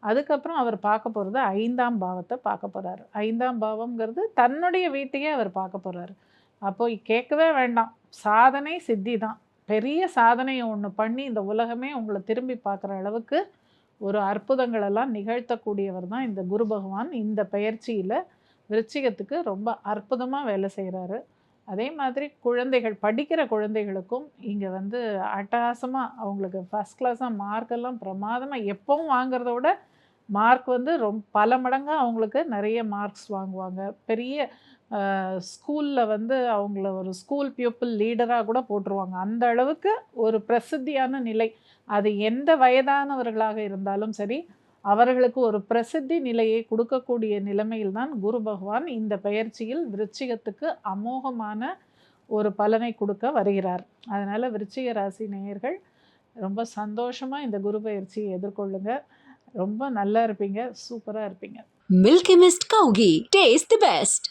அதுக்கப்புறம் அவர் பார்க்க போகிறது 5ஆம் பாவத்தை பார்க்க போகிறாரு. 5ஆம் பாவம்ங்கிறது தன்னுடைய வீட்டையே அவர் பார்க்க போகிறாரு. அப்போ கேட்கவே வேண்டாம், சாதனை சித்தி தான். பெரிய சாதனையை ஒன்று பண்ணி இந்த உலகமே உங்களை திரும்பி பார்க்குற அளவுக்கு ஒரு அற்புதங்களெல்லாம் நிகழ்த்தக்கூடியவர் தான் இந்த குரு பகவான். இந்த பெயர்ச்சியில் விருச்சிகத்துக்கு ரொம்ப அற்புதமாக வேலை செய்கிறாரு. அதே மாதிரி குழந்தைகள், படிக்கிற குழந்தைகளுக்கும் இங்கே வந்து அட்டகாசமாக அவங்களுக்கு ஃபஸ்ட் கிளாஸாக மார்க்கெல்லாம் பிரமாதமாக எப்பவும் வாங்கிறத விட மார்க் வந்து பல மடங்காக அவங்களுக்கு நிறைய மார்க்ஸ் வாங்குவாங்க. பெரிய ஸ்கூலில் வந்து அவங்கள ஒரு ஸ்கூல் பியூப்பிள் லீடராக கூட போட்டுருவாங்க. அந்த அளவுக்கு ஒரு பிரசித்தியான நிலை. அது எந்த வயதானவர்களாக இருந்தாலும் சரி, அவர்களுக்கு ஒரு பிரசித்தி நிலையை கொடுக்கக்கூடிய நிலைமையில் தான் குரு பகவான் இந்த பெயர்ச்சியில் விருச்சிகத்துக்கு அமோகமான ஒரு பலனை கொடுக்க வருகிறார். அதனால் விருச்சிக ராசி நேயர்கள் ரொம்ப சந்தோஷமாக இந்த குரு பெயர்ச்சியை எதிர்கொள்ளுங்க. ரொம்ப நல்லா இருப்பீங்க, சூப்பராக இருப்பீங்க. Milky Mist Cow Ghee. Taste the best.